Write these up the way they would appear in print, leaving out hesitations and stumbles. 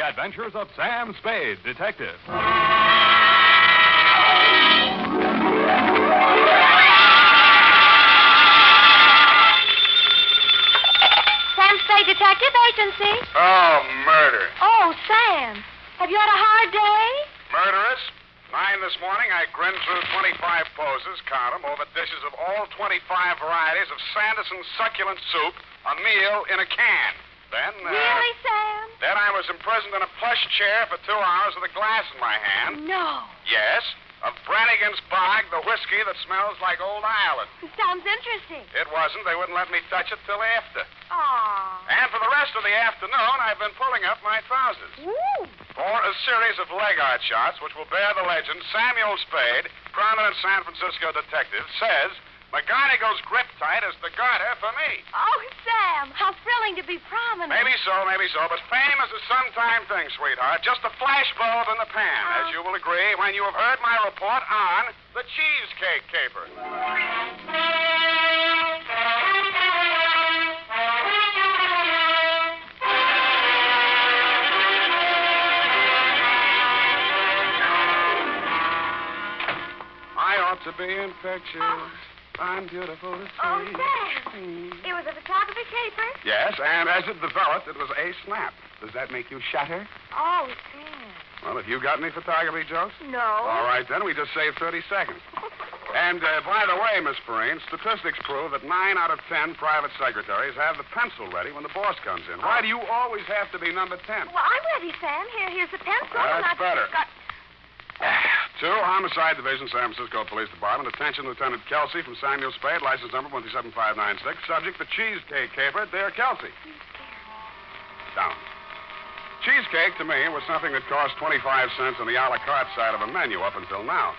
Adventures of Sam Spade, Detective. Sam Spade Detective Agency. Oh, murder. Oh, Sam. Have you had a hard day? Murderous? 9 this morning, I grinned through 25 poses, count 'em, over dishes of all 25 varieties of Sanderson succulent soup, a meal in a can. Then, Really, Sam? Then I was imprisoned in a plush chair for 2 hours with a glass in my hand. No. Yes, of Brannigan's Bog, the whiskey that smells like old Ireland. Sounds interesting. It wasn't. They wouldn't let me touch it till after. Aw. And for the rest of the afternoon, I've been pulling up my trousers. Woo. For a series of leg art shots which will bear the legend, Samuel Spade, prominent San Francisco detective, says McGonagall's grip tight is the garter for me. Oh, Sam, how thrilling to be prominent. Maybe so, but fame is a sometime thing, sweetheart. Just a flash bulb in the pan, as you will agree when you have heard my report on the Cheesecake caper. I ought to be in pictures. Oh. I'm beautiful to see. Oh, Sam. It was a photography caper? Yes, and as it developed, it was a snap. Does that make you shudder? Oh, Sam. Well, have you got any photography jokes? No. All right, then. We just saved 30 seconds. And, by the way, Miss Perrine, statistics prove that 9 out of 10 private secretaries have the pencil ready when the boss comes in. Why do you always have to be number 10? Well, I'm ready, Sam. Here's the pencil. and That's I've better. Got... 2, Homicide Division, San Francisco Police Department. Attention, Lieutenant Kelsey from Samuel Spade, license number 17596. Subject, the Cheesecake caper, dear Kelsey. Down. Cheesecake, to me, was something that cost 25 cents on the a la carte side of a menu up until now.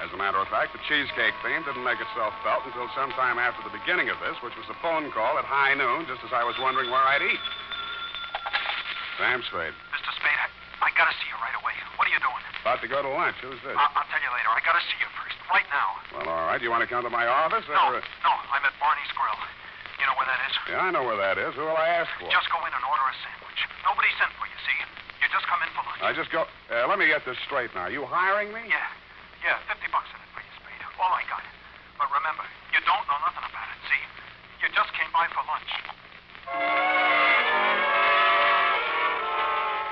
As a matter of fact, the cheesecake theme didn't make itself felt until sometime after the beginning of this, which was a phone call at high noon, just as I was wondering where I'd eat. Sam Spade. Mr. Spade, I gotta see you right away. What are you doing? About to go to lunch. Who's this? I'll tell you later. I gotta see you first. Right now. Well, all right. You want to come to my office? No, I'm at Barney's Grill. You know where that is? Yeah, I know where that is. Who will I ask for? Just go in and order a sandwich. Nobody sent for you, see? You just come in for lunch. I just go... let me get this straight now. You hiring me? Yeah, $50 in it for you, Spade. All I got. But remember, you don't know nothing about it, see? You just came by for lunch.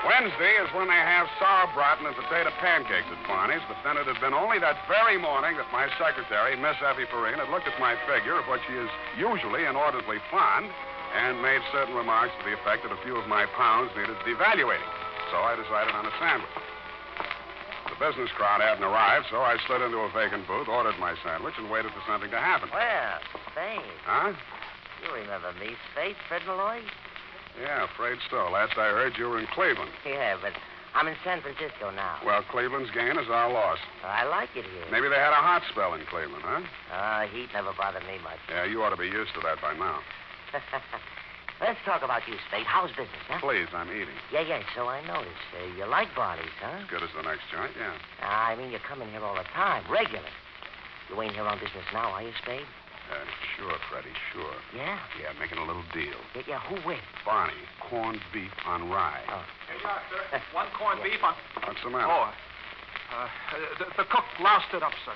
Wednesday is when they have sauerbraten and potato pancakes at Barney's, but then it had been only that very morning that my secretary, Miss Effie Perrine, had looked at my figure, of which she is usually inordinately fond, and made certain remarks to the effect that a few of my pounds needed devaluating. So I decided on a sandwich. The business crowd hadn't arrived, so I slid into a vacant booth, ordered my sandwich, and waited for something to happen. Well, Spade. Huh? You remember me, Spade, Fred Malloy? Yeah, afraid so. Last I heard, you were in Cleveland. Yeah, but I'm in San Francisco now. Well, Cleveland's gain is our loss. I like it here. Maybe they had a hot spell in Cleveland, huh? Heat never bothered me much. Yeah, you ought to be used to that by now. Let's talk about you, Spade. How's business, huh? Please, I'm eating. Yeah, so I noticed. You like Barney's, huh? As good as the next joint, yeah. I mean, you come in here all the time, regular. You ain't here on business now, are you, Spade? Sure, Freddie, sure. Yeah? Yeah, making a little deal. Yeah, who with? Barney, corned beef on rye. Oh. Here you are, sir. One corned beef on... What's the matter? The cook loused it up, sir.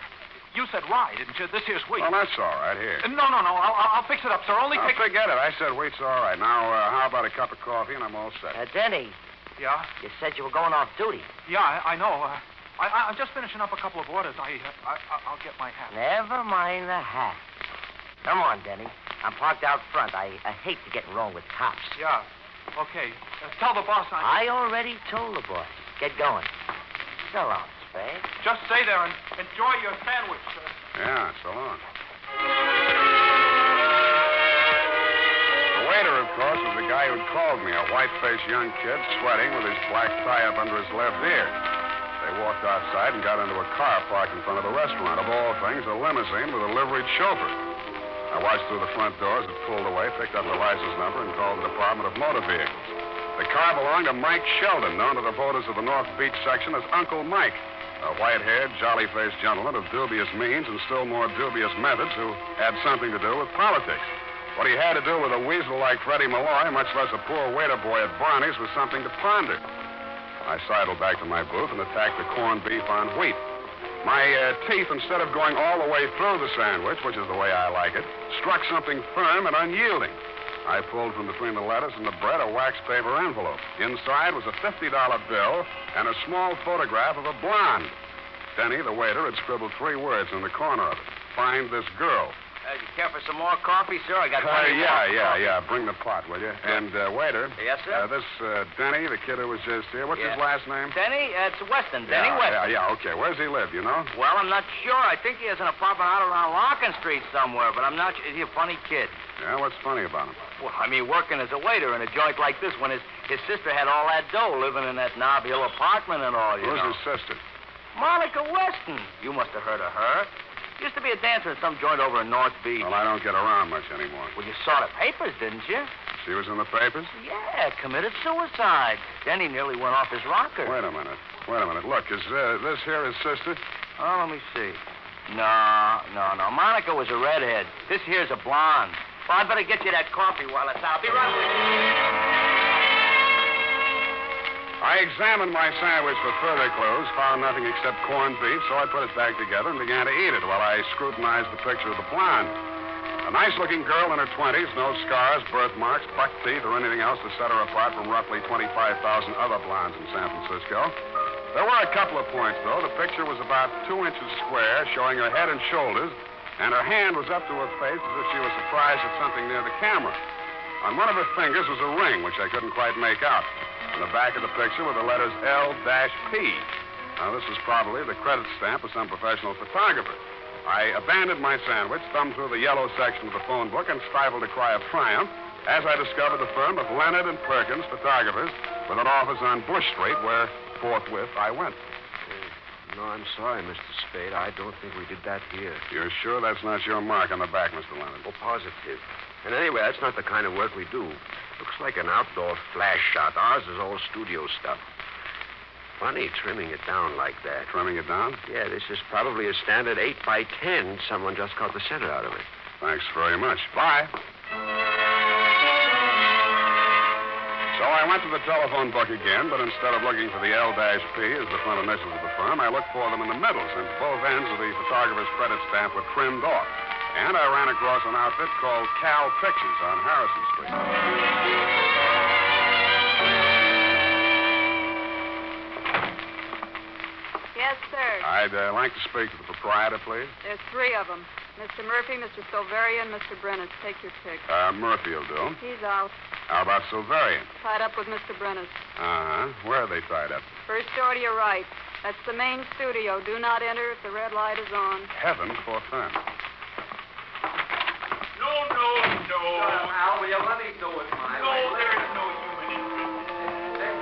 You said rye, didn't you? This here's wheat. Well, that's all right. Here. No. I'll fix it up, sir. Only take... Forget it. I said wheat's all right. Now, how about a cup of coffee, and I'm all set. Denny. Yeah? You said you were going off duty. Yeah, I know. I'm just finishing up a couple of orders. I'll get my hat. Never mind the hat. Come on, Denny. I'm parked out front. I hate to get wrong with cops. Yeah. Okay. Tell the boss I already told the boss. Get going. So long, Spade. Just stay there and enjoy your sandwich, sir. Yeah, so long. The waiter, of course, was the guy who'd called me, a white-faced young kid sweating with his black tie up under his left ear. They walked outside and got into a car parked in front of the restaurant. Of all things, a limousine with a liveried chauffeur. I watched through the front doors. It pulled away, picked up the license number, and called the Department of Motor Vehicles. The car belonged to Mike Sheldon, known to the voters of the North Beach section as Uncle Mike, a white-haired, jolly-faced gentleman of dubious means and still more dubious methods who had something to do with politics. What he had to do with a weasel like Freddie Malloy, much less a poor waiter boy at Barney's, was something to ponder. I sidled back to my booth and attacked the corned beef on wheat. My teeth, instead of going all the way through the sandwich, which is the way I like it, struck something firm and unyielding. I pulled from between the lettuce and the bread a wax paper envelope. Inside was a $50 bill and a small photograph of a blonde. Denny, the waiter, had scribbled 3 words in the corner of it. Find this girl. You care for some more coffee, sir? I got plenty more. Yeah. Bring the pot, will you? And, waiter. Yes, sir? This, Denny, the kid who was just here, what's his last name? Denny? It's Weston. Denny Weston. Yeah, okay. Where's he live, you know? Well, I'm not sure. I think he has an apartment out around Larkin Street somewhere, but I'm not sure. Is he a funny kid? Yeah, what's funny about him? Well, I mean, working as a waiter in a joint like this when his sister had all that dough living in that Knob Hill apartment and all, you know. Who's his sister? Monica Weston. You must have heard of her. Used to be a dancer in some joint over in North Beach. Well, I don't get around much anymore. Well, you saw the papers, didn't you? She was in the papers? Yeah, committed suicide. Denny nearly went off his rocker. Wait a minute. Look, is this here his sister? Oh, let me see. No. Monica was a redhead. This here's a blonde. Well, I'd better get you that coffee while it's out. Be right with you. I examined my sandwich for further clues, found nothing except corned beef, so I put it back together and began to eat it while I scrutinized the picture of the blonde. A nice-looking girl in her 20s, no scars, birthmarks, buck teeth, or anything else to set her apart from roughly 25,000 other blondes in San Francisco. There were a couple of points, though. The picture was about 2 inches square, showing her head and shoulders, and her hand was up to her face as if she was surprised at something near the camera. On one of her fingers was a ring, which I couldn't quite make out. On the back of the picture were the letters L-P. Now, this was probably the credit stamp of some professional photographer. I abandoned my sandwich, thumbed through the yellow section of the phone book, and stifled a cry of triumph as I discovered the firm of Leonard and Perkins, photographers, with an office on Bush Street, where forthwith I went. No, I'm sorry, Mr. Spade. I don't think we did that here. You're sure that's not your mark on the back, Mr. Leonard? Oh, positive. And anyway, that's not the kind of work we do. Looks like an outdoor flash shot. Ours is all studio stuff. Funny trimming it down like that. Trimming it down? Yeah, this is probably a standard 8x10. Someone just cut the center out of it. Thanks very much. Bye. So I went to the telephone book again, but instead of looking for the L-P as the front initials of the firm, I looked for them in the middle, since both ends of the photographer's credit stamp were trimmed off. And I ran across an outfit called Cal Pictures on Harrison Street. Yes, sir. I'd like to speak to the proprietor, please. There's 3 of them. Mr. Murphy, Mr. Silverian, Mr. Brennis. Take your pick. Murphy will do. He's out. How about Silverian? Tied up with Mr. Brennis. Uh-huh. Where are they tied up? First door to your right. That's the main studio. Do not enter if the red light is on. Heaven forfend. No. Al, will you let me do it my No, way? there is no human interest.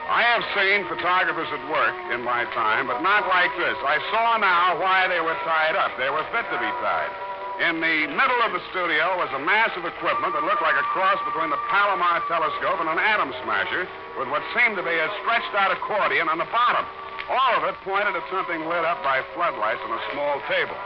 I have seen photographers at work in my time, but not like this. I saw now why they were tied up. They were fit to be tied. In the middle of the studio was a mass of equipment that looked like a cross between the Palomar telescope and an atom smasher, with what seemed to be a stretched-out accordion on the bottom. All of it pointed at something lit up by floodlights on a small table.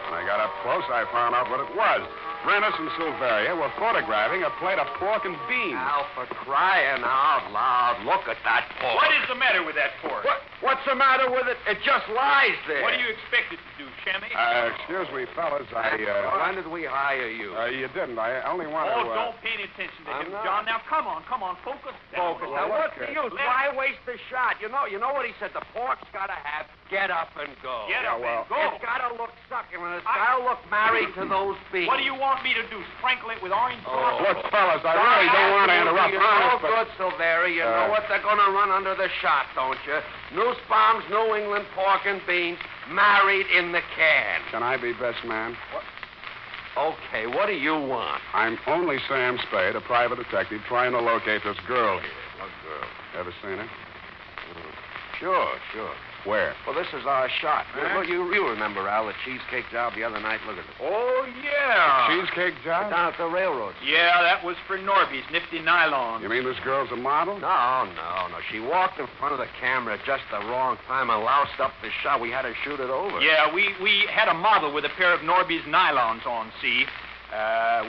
When I got up close, I found out what it was. Brennis and Silveria were photographing a plate of pork and beans. Al, for crying out loud, look at that pork. What is the matter with that pork? What's the matter with it? It just lies there. What do you expect it to do, Shammy? Excuse me, fellas. When did we hire you? You didn't. I only wanted to... don't pay any attention to him, I'm not. John. Now, come on, focus. Focus. Now, what's the use? Let- Why waste the shot? You know what he said? The pork's got to have get up and go. Get up and go. It's got to look succulent. It's got to look married to those beans. What do you want me to do? Sprinkle it with orange sauce? Look, fellas, I really don't want to interrupt. You're Honest, no but... good, Silveri. You know what they're going to run under the shot, don't you? Nussbaum's New England pork and beans married in the can. Can I be best man? Okay, what do you want? I'm only Sam Spade, a private detective, trying to locate this girl here. What girl? Ever seen her? Sure. Where? Well, this is our shot. Look, you remember, Al, the cheesecake job the other night? Look at it. Oh, yeah. Cheesecake job? Down at the railroad. Yeah, that was for Norby's nifty nylon. You mean this girl's a model? No. She walked in front of the camera at just the wrong time and loused up the shot. We had to shoot it over. Yeah, we had a model with a pair of Norby's nylons on, see?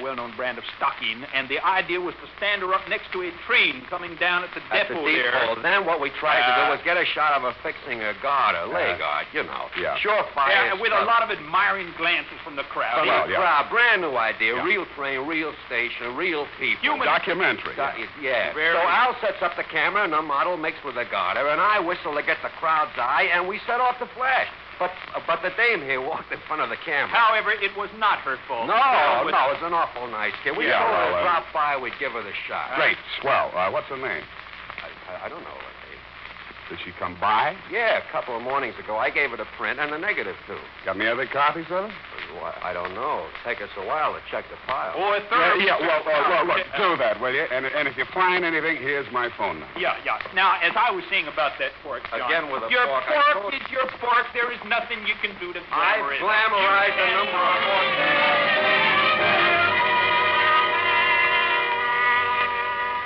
well-known brand of stocking, and the idea was to stand her up next to a train coming down at the depot there. Then what we tried to do was get a shot of her fixing a guard, a lay guard, you know. Yeah. Surefire Yeah, with a stuff. lot of admiring glances from the crowd. Crowd, brand new idea, Yeah. real train, real station, real people. Human- Documentary. Yeah. Very- So Al sets up the camera and the model mixed with the garter, and I whistle to get the crowd's eye, and we set off the flash. But the dame here walked in front of the camera. However, it was not her fault. No, it's an awful nice kid. We Yeah, told her well, to drop by, we'd give her the shot. Great. Swell. What's her name? I don't know. Did she come by? Yeah, a couple of mornings ago. I gave her the print and the negative, too. Got any other copies of it? Well, I don't know. It'll take us a while to check the file. Oh, a third. Well, look, do that, will you? And if you find anything, here's my phone number. Yeah. Now, as I was saying about that pork, John, Again with a your pork, I told- is your pork. There is nothing you can do to I glamorize it. glamorized the number of pork.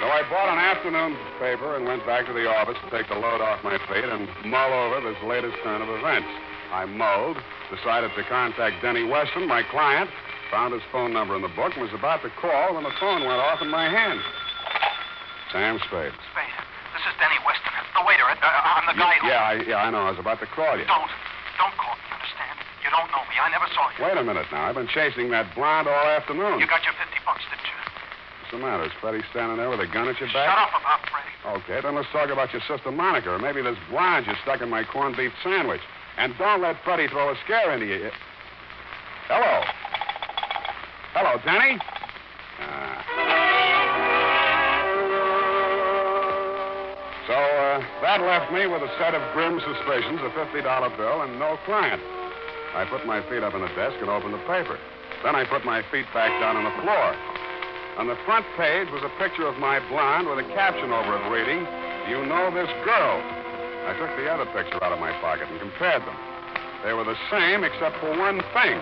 So I bought an afternoon paper and went back to the office to take the load off my feet and mull over this latest turn of events. I mulled, decided to contact Denny Weston, my client, found his phone number in the book, and was about to call when the phone went off in my hand. Sam Spade. Spade, this is Denny Weston, the waiter. I'm the guy who... Yeah, I know. I was about to call you. Don't call me, understand? You don't know me. I never saw you. Wait a minute now. I've been chasing that blonde all afternoon. You got your $50, didn't you? What's the matter? Is Freddie standing there with a gun at your back? Shut up about Freddie. Okay, then let's talk about your sister Monica, or maybe this blonde you stuck in my corned beef sandwich. And don't let Freddie throw a scare into you. Hello. Hello, Denny. So that left me with a set of grim suspicions, a $50 bill, and no client. I put my feet up on the desk and opened the paper. Then I put my feet back down on the floor. On the front page was a picture of my blonde with a caption over it reading, "You know this girl." I took the other picture out of my pocket and compared them. They were the same except for one thing.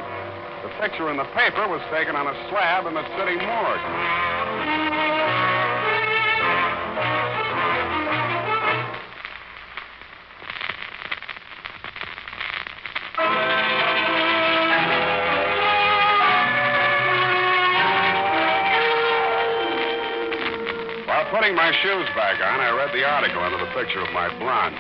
The picture in the paper was taken on a slab in the city morgue. While putting my shoes back on, I read the article under the picture of my blonde.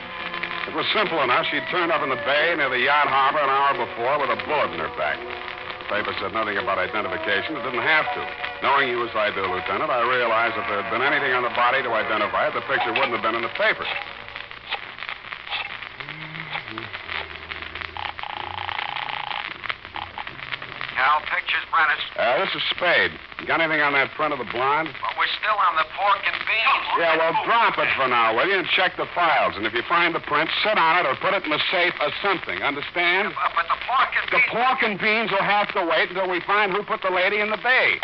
It was simple enough. She'd turned up in the bay near the yacht harbor an hour before with a bullet in her back. The paper said nothing about identification. It didn't have to. Knowing you as I do, Lieutenant, I realized if there had been anything on the body to identify it, the picture wouldn't have been in the paper. Al, pictures, Brennus. This is Spade. You got anything on that print of the blonde? But we're still on the pork and beans. Yeah, well, drop it for now, will you? And check the files. And if you find the print, sit on it or put it in the safe or something. Understand? But the pork and The beans... pork and beans will have to wait until we find who put the lady in the bay.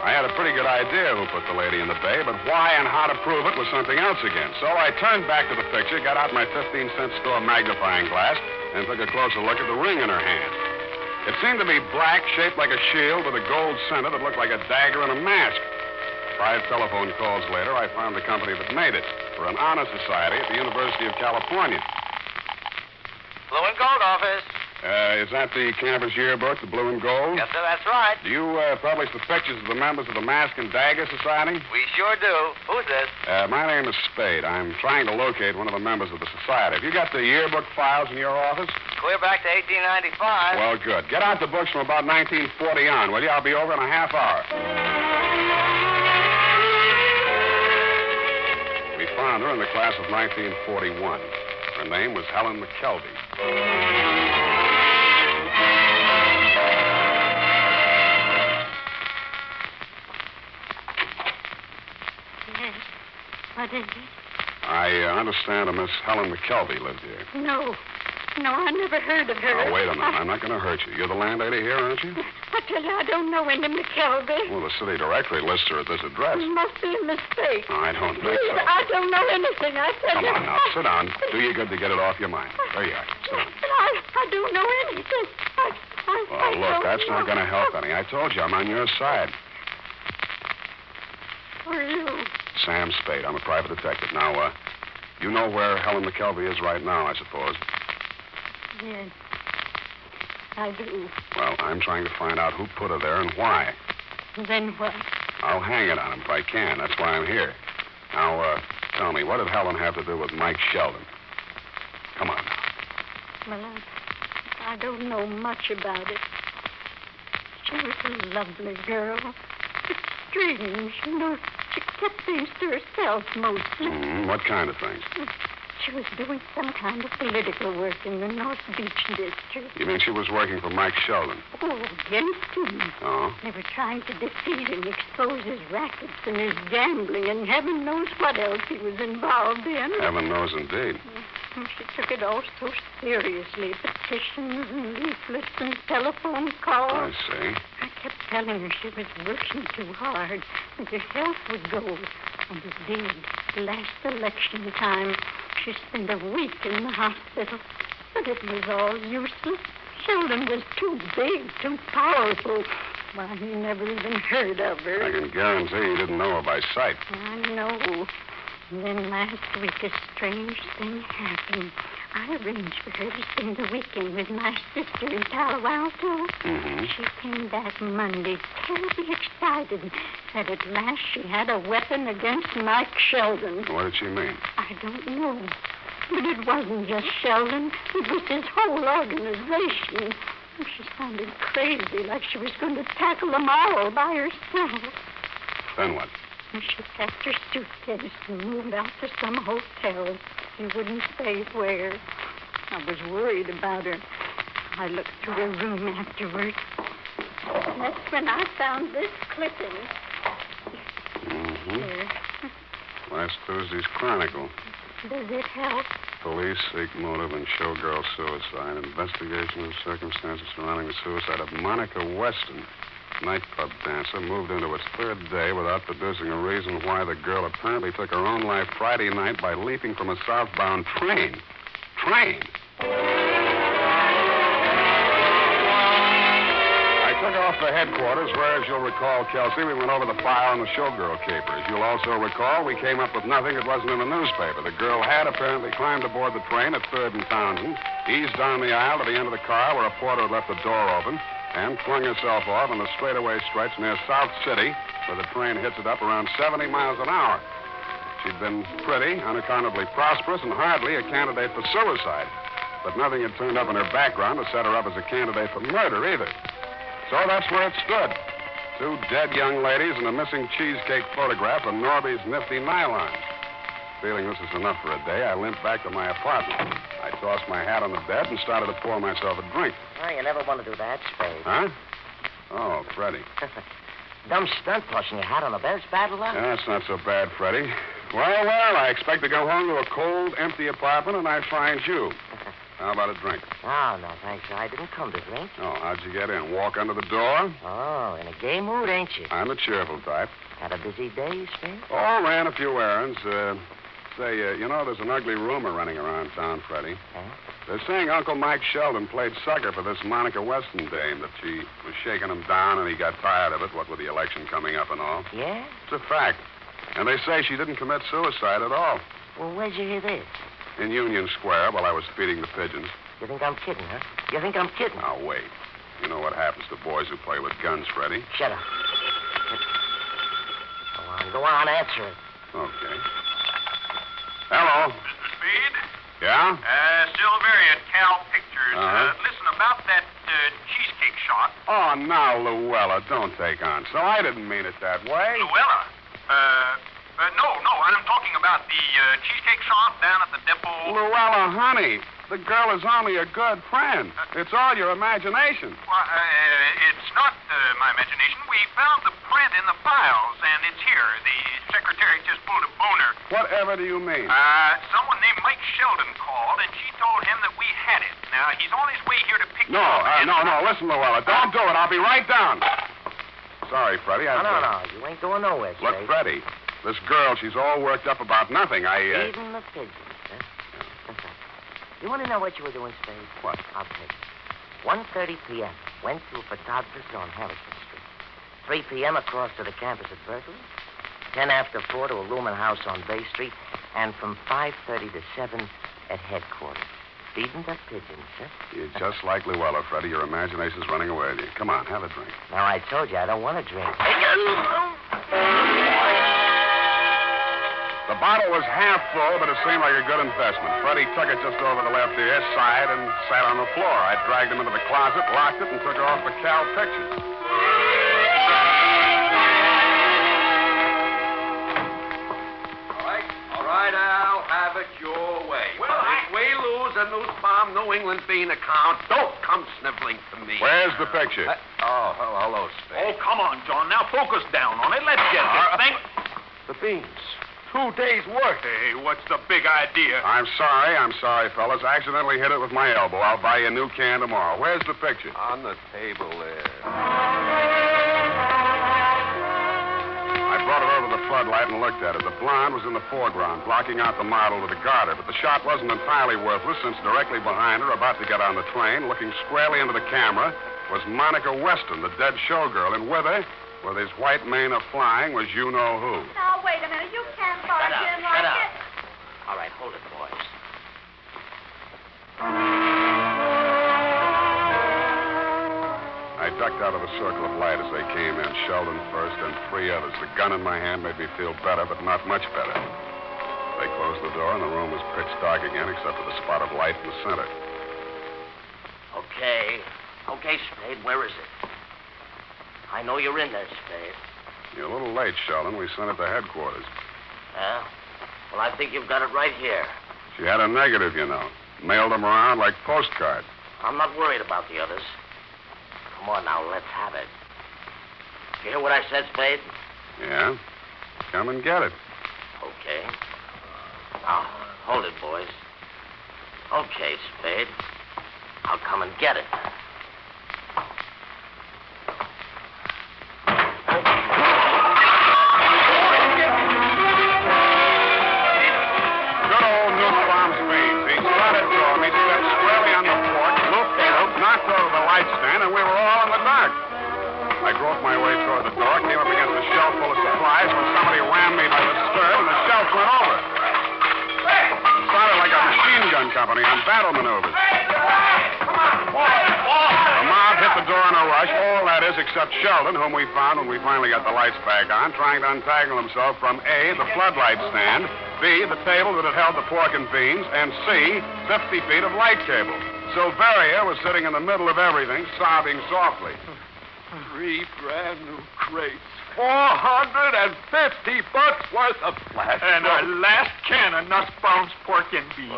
I had a pretty good idea who put the lady in the bay, but why and how to prove it was something else again. So I turned back to the picture, got out my 15-cent store magnifying glass, and took a closer look at the ring in her hand. It seemed to be black, shaped like a shield with a gold center that looked like a dagger and a mask. 5 telephone calls later, I found the company that made it for an honor society at the University of California. Blue and gold office. Is that the campus yearbook, the blue and gold? Yes, sir, that's right. Do you publish the pictures of the members of the Mask and Dagger Society? We sure do. Who's this? My name is Spade. I'm trying to locate one of the members of the society. Have you got the yearbook files in your office? Clear back to 1895. Well, good. Get out the books from about 1940 on, will you? I'll be over in a half hour. We found her in the class of 1941. Her name was Helen McKelvey. What is it? I understand a Miss Helen McKelvey lived here. No, I never heard of her. Now, wait a minute. I'm not going to hurt you. You're the landlady here, aren't you? I tell you, I don't know any McKelvey. Well, the city directory lists her at this address. It must be a mistake. No, I don't think Please, so. I don't know anything. I tell Come you. on now, sit down. Do you good to get it off your mind. There you are. Sit down. But I don't know anything. Well, look, that's not going to help any. I told you I'm on your side. Who are you? Sam Spade. I'm a private detective. Now, you know where Helen McKelvey is right now, I suppose. Yes. I do. Well, I'm trying to find out who put her there and why. Then what? I'll hang it on him if I can. That's why I'm here. Now, tell me, what did Helen have to do with Mike Sheldon? Come on now. Well, I don't know much about it. She was a lovely girl. It's strange, you know. She kept things to herself mostly. What kind of things? She was doing some kind of political work in the North Beach district. You mean she was working for Mike Sheldon? Oh, against him. Oh? They were trying to defeat him, expose his rackets and his gambling, and heaven knows what else he was involved in. Heaven knows indeed. She took it all so seriously. Petitions and leaflets and telephone calls. I see. I kept telling her she was working too hard and her health would go. And it did. Last election time, she spent a week in the hospital. But it was all useless. Sheldon was too big, too powerful. Why, he never even heard of her. I can guarantee he didn't know her by sight. I know. And then last week, a strange thing happened. I arranged for her to spend the weekend with my sister in Palo Alto. She came back Monday, terribly excited. Said at last she had a weapon against Mike Sheldon. What did she mean? I don't know. But it wasn't just Sheldon. It was his whole organization. She sounded crazy, like she was going to tackle them all by herself. Then what? She packed her suitcase and moved out to some hotel. She wouldn't say where. I was worried about her. I looked through her room afterward. That's when I found this clipping. Here. Last Tuesday's Chronicle. Does it help? Police seek motive in showgirl suicide. Investigation of circumstances surrounding the suicide of Monica Weston, nightclub dancer, moved into its third day without producing a reason why the girl apparently took her own life Friday night by leaping from a southbound train. Train! I took off to headquarters where, as you'll recall, Kelsey, we went over the file on the showgirl capers. You'll also recall we came up with nothing that wasn't in the newspaper. The girl had apparently climbed aboard the train at 3rd and Townsend, eased down the aisle to the end of the car where a porter had left the door open, and flung herself off on the straightaway stretch near South City, where the train hits it up around 70 miles an hour. She'd been pretty, unaccountably prosperous, and hardly a candidate for suicide. But nothing had turned up in her background to set her up as a candidate for murder, either. So that's where it stood. 2 dead young ladies and a missing cheesecake photograph of Norby's nifty nylons. Feeling this is enough for a day, I limped back to my apartment. I tossed my hat on the bed and started to pour myself a drink. Oh, you never want to do that, Spade. Huh? Oh, Freddie. Dumb stunt tossing your hat on the bed. It's bad luck. Yeah, that's not so bad, Freddie. Well, I expect to go home to a cold, empty apartment, and I find you. How about a drink? Oh, no, thanks. I didn't come to drink. Oh, how'd you get in? Walk under the door? Oh, in a gay mood, ain't you? I'm the cheerful type. Had a busy day, Spade? Oh, ran a few errands. You know, there's an ugly rumor running around town, Freddie. Huh? They're saying Uncle Mike Sheldon played sucker for this Monica Weston dame, that she was shaking him down and he got tired of it, what with the election coming up and all. Yeah? It's a fact. And they say she didn't commit suicide at all. Well, where'd you hear this? In Union Square while I was feeding the pigeons. You think I'm kidding, huh? You think I'm kidding? Now, wait. You know what happens to boys who play with guns, Freddie. Shut up. Go on, answer it. Okay. Hello. Mr. Spade? Yeah? Silveria at Cal Pictures. Uh-huh. Listen, about that cheesecake shot. Oh, now, Luella, don't take on. So I didn't mean it that way. Luella? No, I'm talking about the cheesecake shop down at the depot. Luella, honey, the girl is only a good friend. It's all your imagination. Well, it's not my imagination. We found the print in the files, and it's here. The secretary just pulled a boner. Whatever do you mean? Someone named Mike Sheldon called, and she told him that we had it. Now, he's on his way here to pick No, you up. no. Listen, Luella, don't do it. I'll be right down. Sorry, Freddie. No. You ain't going nowhere, Spade. Look, Freddie, this girl, she's all worked up about nothing. Even the pigeons, huh? You want to know what you were doing, Spade? What? I'll tell you. 1:30 p.m. Went to a photographer on Harrison Street. 3 p.m. across to the campus at Berkeley. 10 after 4 to a Lumen house on Bay Street. And from 5:30 to 7 at headquarters. Feeding the pigeons, huh? You're just like Llewellyn, Freddie. Your imagination's running away with you. Come on, have a drink. Now, I told you I don't want to drink. The bottle was half full, but it seemed like a good investment. Freddie took it just over the left ear, sighed, and sat on the floor. I dragged him into the closet, locked it, and took off the Cal pictures. All right, Al, have it your way. Well, if we lose a News Farm New England bean account, don't come sniveling to me. Where's the picture? Hello, Spade. Oh, come on, John. Now focus down on it. Let's get this thing. The beans. 2 days' work. Hey, what's the big idea? I'm sorry, fellas. I accidentally hit it with my elbow. I'll buy you a new can tomorrow. Where's the picture? On the table there. I brought it over to the floodlight and looked at it. The blonde was in the foreground, blocking out the model with the garter, but the shot wasn't entirely worthless since directly behind her, about to get on the train, looking squarely into the camera, was Monica Weston, the dead showgirl, and with her, with his white mane a-flying, was you-know-who. Now, wait a minute. You can't barge in like Shut up. this. All right, hold it, boys. I ducked out of the circle of light as they came in, Sheldon first and 3 others. The gun in my hand made me feel better, but not much better. They closed the door, and the room was pitch dark again, except for the spot of light in the center. Okay, Spade, where is it? I know you're in there, Spade. You're a little late, Sheldon. We sent it to headquarters. Yeah? Well, I think you've got it right here. She had a negative, you know. Mailed them around like postcards. I'm not worried about the others. Come on now, let's have it. You hear what I said, Spade? Yeah? Come and get it. Okay. Now, hold it, boys. Okay, Spade. I'll come and get it. And we were all in the dark. I groped my way toward the door, came up against a shelf full of supplies when somebody rammed me by the skirt and the shelf went over. It sounded like a machine gun company on battle maneuvers. The mob hit the door in a rush, all that is except Sheldon, whom we found when we finally got the lights back on, trying to untangle himself from A, the floodlight stand, B, the table that had held the pork and beans, and C, 50 feet of light cable. Silveria was sitting in the middle of everything, sobbing softly. 3 brand new crates. $450 worth of flash. And our last can of nuts-bounce pork and beans.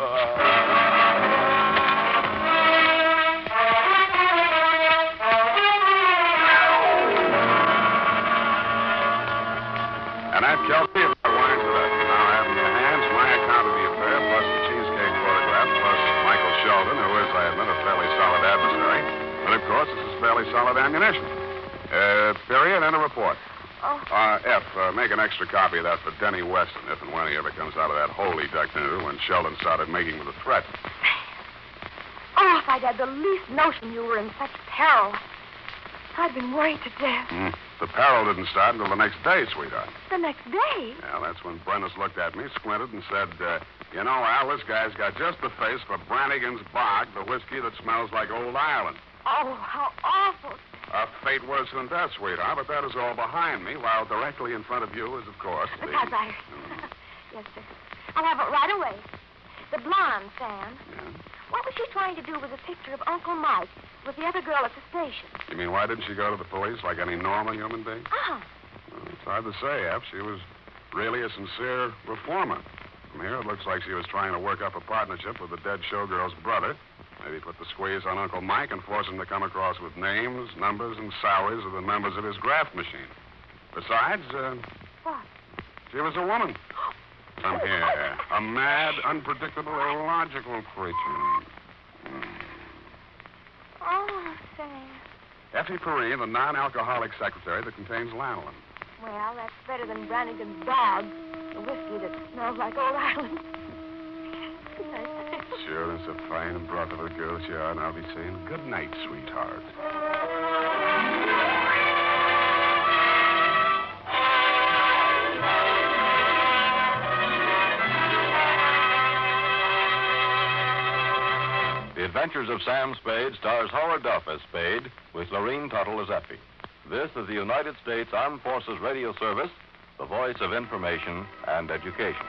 And that tells me about wine for that. Now I have in your hands my account of the affair, plus the cheesecake photograph, plus Michael Sheldon, who is, I admit, a fairly solid adversary. But, of course, this is fairly solid ammunition. Period, and a report. F, make an extra copy of that for Denny Weston, if and when he ever comes out of that hole he ducked into when Sheldon started making with a threat. Oh, if I'd had the least notion you were in such peril, I'd been worried to death. The peril didn't start until the next day, sweetheart. The next day? Yeah, that's when Brennis looked at me, squinted, and said, you know, Al, this guy's got just the face for Brannigan's Bog, the whiskey that smells like Old Ireland. Oh, how awful. A fate worse than death, sweetheart, but that is all behind me, while directly in front of you is, of course, the... Because I... Yes, sir. I'll have it right away. The blonde, Sam. Yeah? What was she trying to do with a picture of Uncle Mike with the other girl at the station? You mean, why didn't she go to the police like any normal human being? Uh-huh. Well, it's hard to say, F. She was really a sincere reformer. From here, it looks like she was trying to work up a partnership with the dead showgirl's brother. Maybe put the squeeze on Uncle Mike and force him to come across with names, numbers, and salaries of the members of his graft machine. Besides, What? she was a woman. Come here. A mad, unpredictable, illogical creature. Oh, Sam. Effie Perrine, the non-alcoholic secretary that contains lanolin. Well, that's better than Brannigan's Bog, the whiskey that smells like Old Ireland. Good night. Sure, that's a fine and broth of a girl you are, and I'll be saying good night, sweetheart. Adventures of Sam Spade stars Howard Duff as Spade, with Lurene Tuttle as Effie. This is the United States Armed Forces Radio Service, the voice of information and education.